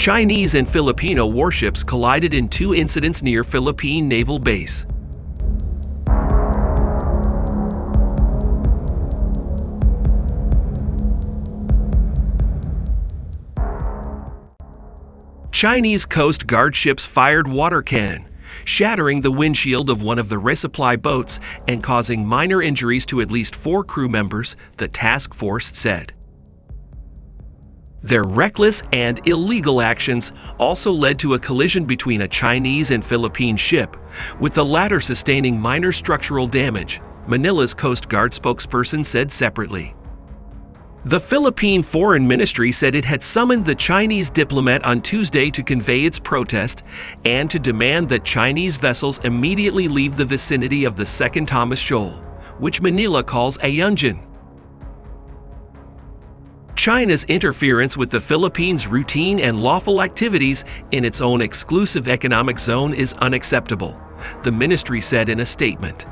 Chinese and Filipino warships collided in two incidents near Philippine Naval Base. Chinese Coast Guard ships fired water cannon, shattering the windshield of one of the resupply boats and causing minor injuries to at least 4 crew members, the task force said. Their reckless and illegal actions also led to a collision between a Chinese and Philippine ship, with the latter sustaining minor structural damage, Manila's Coast Guard spokesperson said separately. The Philippine Foreign Ministry said it had summoned the Chinese diplomat on Tuesday to convey its protest and to demand that Chinese vessels immediately leave the vicinity of the Second Thomas Shoal, which Manila calls Ayungin. China's interference with the Philippines' routine and lawful activities in its own exclusive economic zone is unacceptable, the ministry said in a statement.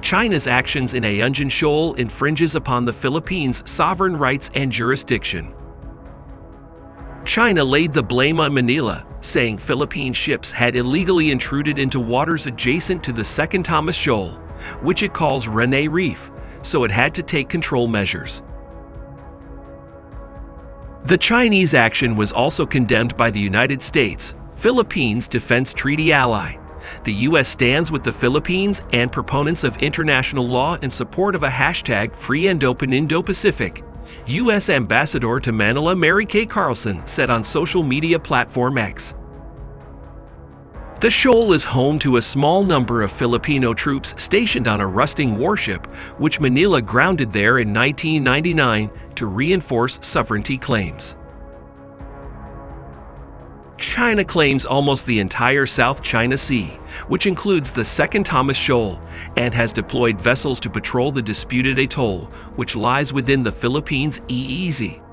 China's actions in Ayungin Shoal infringes upon the Philippines' sovereign rights and jurisdiction. China laid the blame on Manila, saying Philippine ships had illegally intruded into waters adjacent to the Second Thomas Shoal, which it calls Rene Reef, so it had to take control measures. The Chinese action was also condemned by the United States, Philippines Defense Treaty ally. The U.S. stands with the Philippines and proponents of international law in support of a hashtag Free and Open Indo-Pacific, U.S. Ambassador to Manila Mary Kay Carlson said on social media platform X. The shoal is home to a small number of Filipino troops stationed on a rusting warship, which Manila grounded there in 1999 to reinforce sovereignty claims. China claims almost the entire South China Sea, which includes the Second Thomas Shoal, and has deployed vessels to patrol the disputed atoll, which lies within the Philippines' EEZ.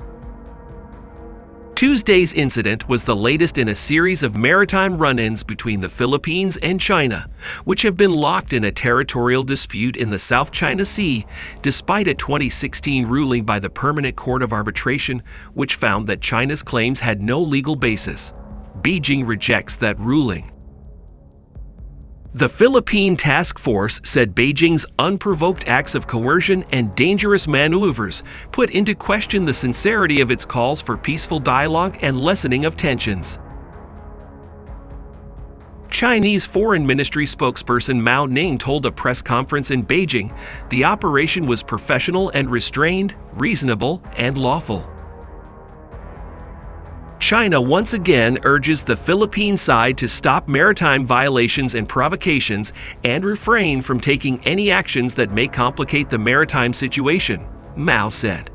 Tuesday's incident was the latest in a series of maritime run-ins between the Philippines and China, which have been locked in a territorial dispute in the South China Sea, despite a 2016 ruling by the Permanent Court of Arbitration, which found that China's claims had no legal basis. Beijing rejects that ruling. The Philippine task force said Beijing's unprovoked acts of coercion and dangerous maneuvers put into question the sincerity of its calls for peaceful dialogue and lessening of tensions. Chinese Foreign Ministry spokesperson Mao Ning told a press conference in Beijing the operation was professional and restrained, reasonable, and lawful. China once again urges the Philippine side to stop maritime violations and provocations and refrain from taking any actions that may complicate the maritime situation, Mao said.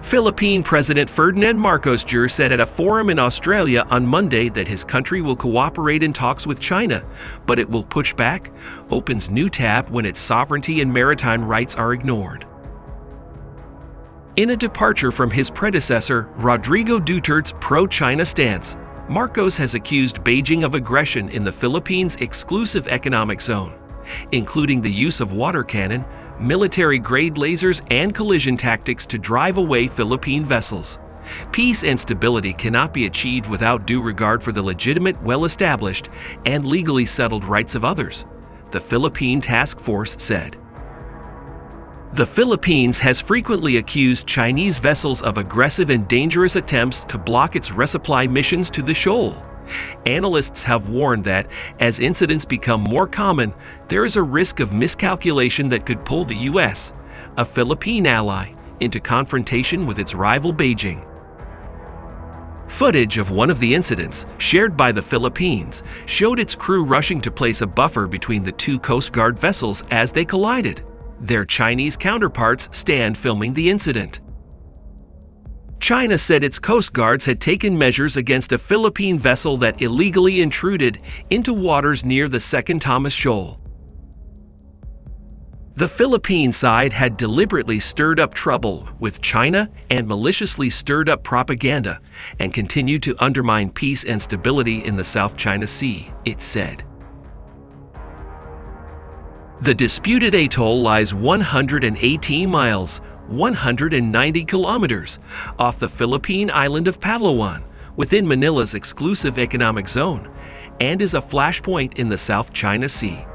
Philippine President Ferdinand Marcos Jr. said at a forum in Australia on Monday that his country will cooperate in talks with China, but it will push back, opens new tab when its sovereignty and maritime rights are ignored. In a departure from his predecessor, Rodrigo Duterte's pro-China stance, Marcos has accused Beijing of aggression in the Philippines' exclusive economic zone, including the use of water cannon, military-grade lasers, and collision tactics to drive away Philippine vessels. Peace and stability cannot be achieved without due regard for the legitimate, well-established, and legally settled rights of others, the Philippine Task Force said. The Philippines has frequently accused Chinese vessels of aggressive and dangerous attempts to block its resupply missions to the shoal. Analysts have warned that, as incidents become more common, there is a risk of miscalculation that could pull the U.S., a Philippine ally, into confrontation with its rival Beijing. Footage of one of the incidents, shared by the Philippines, showed its crew rushing to place a buffer between the two Coast Guard vessels as they collided. Their Chinese counterparts stand filming the incident. China said its coast guards had taken measures against a Philippine vessel that illegally intruded into waters near the Second Thomas Shoal. The Philippine side had deliberately stirred up trouble with China and maliciously stirred up propaganda and continued to undermine peace and stability in the South China Sea, it said. The disputed atoll lies 118 miles, 190 kilometers, off the Philippine island of Palawan, within Manila's exclusive economic zone and is a flashpoint in the South China Sea.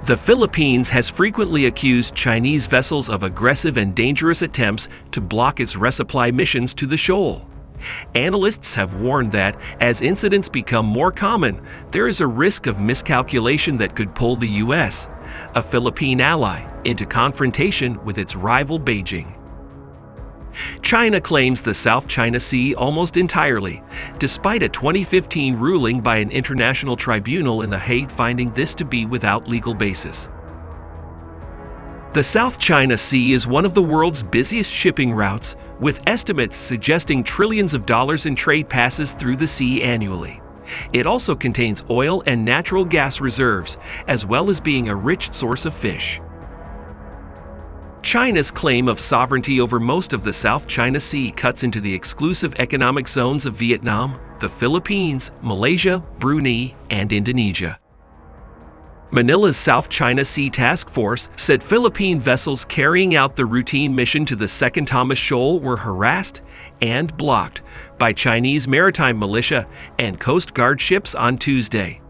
The Philippines has frequently accused Chinese vessels of aggressive and dangerous attempts to block its resupply missions to the shoal. Analysts have warned that, as incidents become more common, there is a risk of miscalculation that could pull the U.S., a Philippine ally, into confrontation with its rival Beijing. China claims the South China Sea almost entirely, despite a 2015 ruling by an international tribunal in The Hague finding this to be without legal basis. The South China Sea is one of the world's busiest shipping routes, with estimates suggesting trillions of dollars in trade passes through the sea annually. It also contains oil and natural gas reserves, as well as being a rich source of fish. China's claim of sovereignty over most of the South China Sea cuts into the exclusive economic zones of Vietnam, the Philippines, Malaysia, Brunei, and Indonesia. Manila's South China Sea Task Force said Philippine vessels carrying out the routine mission to the Second Thomas Shoal were harassed and blocked by Chinese maritime militia and Coast Guard ships on Tuesday.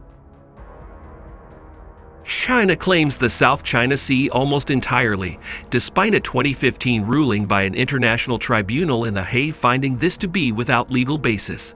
China claims the South China Sea almost entirely, despite a 2015 ruling by an international tribunal in The Hague finding this to be without legal basis.